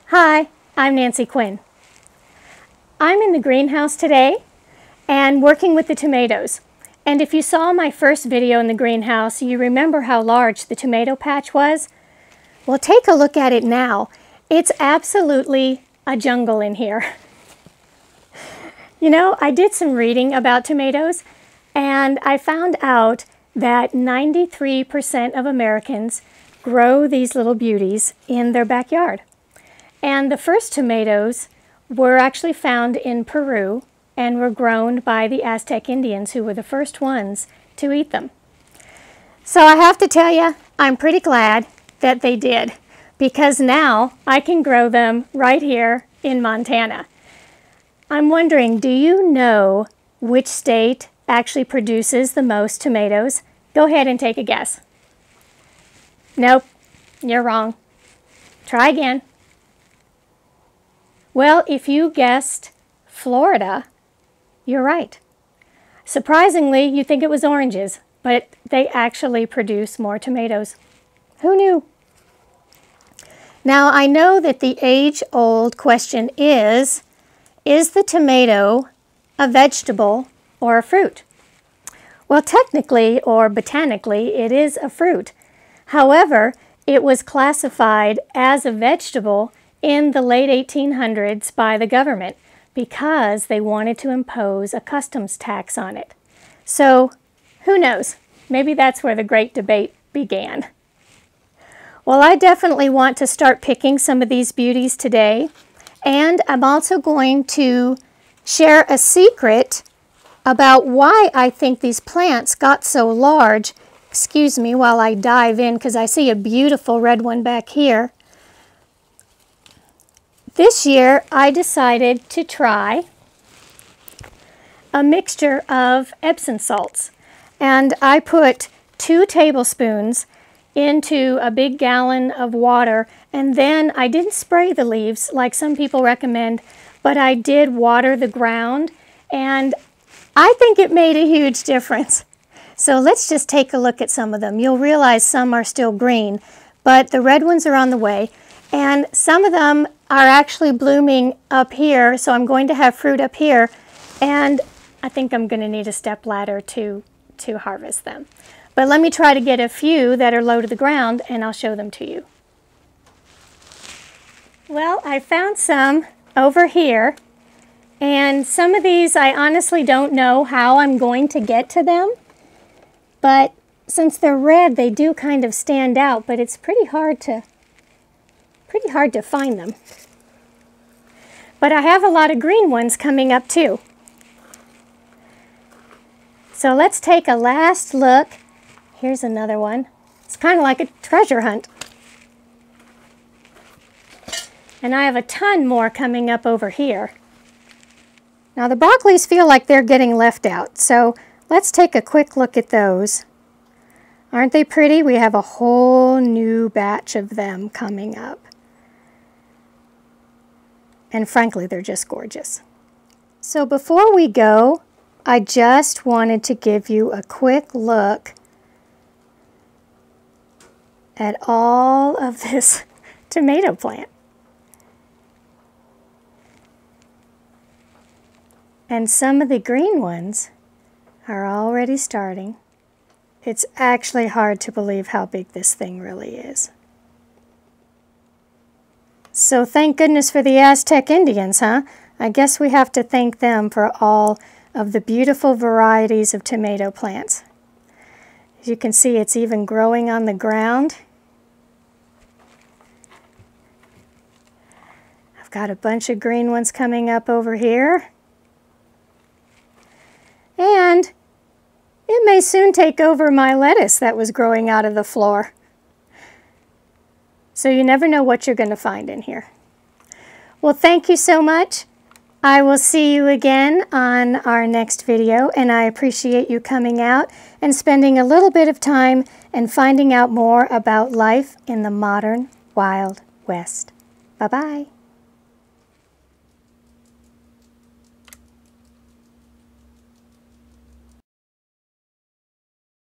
Hi, I'm Nancy Quinn. I'm in the greenhouse today and working with the tomatoes. And if you saw my first video in the greenhouse, you remember how large the tomato patch was? Well, take a look at it now. It's absolutely a jungle in here. You know, I did some reading about tomatoes and I found out that 93% of Americans grow these little beauties in their backyard. And the first tomatoes were actually found in Peru and were grown by the Aztec Indians, who were the first ones to eat them. So I have to tell you, I'm pretty glad that they did, because now I can grow them right here in Montana. I'm wondering, do you know which state actually produces the most tomatoes? Go ahead and take a guess. Nope, you're wrong. Try again. Well, if you guessed Florida, you're right. Surprisingly, you think it was oranges, but they actually produce more tomatoes. Who knew? Now, I know that the age-old question is the tomato a vegetable or a fruit? Well, technically or botanically, it is a fruit. However, it was classified as a vegetable in the late 1800s by the government because they wanted to impose a customs tax on it. So, who knows? Maybe that's where the great debate began. Well, I definitely want to start picking some of these beauties today, and I'm also going to share a secret about why I think these plants got so large. Excuse me while I dive in, because I see a beautiful red one back here. This year, I decided to try a mixture of Epsom salts, and I put 2 tablespoons into a big gallon of water, and then I didn't spray the leaves like some people recommend, but I did water the ground, and I think it made a huge difference. So let's just take a look at some of them. You'll realize some are still green, but the red ones are on the way. And some of them are actually blooming up here, so I'm going to have fruit up here, and I think I'm going to need a step ladder to harvest them. But let me try to get a few that are low to the ground, and I'll show them to you. Well, I found some over here, and some of these I honestly don't know how I'm going to get to them, but since they're red, they do kind of stand out, but it's pretty hard to find them. But I have a lot of green ones coming up too. So let's take a last look. Here's another one. It's kind of like a treasure hunt. And I have a ton more coming up over here. Now the broccolis feel like they're getting left out, so let's take a quick look at those. Aren't they pretty? We have a whole new batch of them coming up. And frankly, they're just gorgeous. So before we go, I just wanted to give you a quick look at all of this tomato plant. And some of the green ones are already starting. It's actually hard to believe how big this thing really is. So thank goodness for the Aztec Indians, huh? I guess we have to thank them for all of the beautiful varieties of tomato plants. As you can see, it's even growing on the ground. I've got a bunch of green ones coming up over here. And it may soon take over my lettuce that was growing out of the floor. So you never know what you're going to find in here. Well, thank you so much. I will see you again on our next video, and I appreciate you coming out and spending a little bit of time and finding out more about life in the modern Wild West. Bye-bye.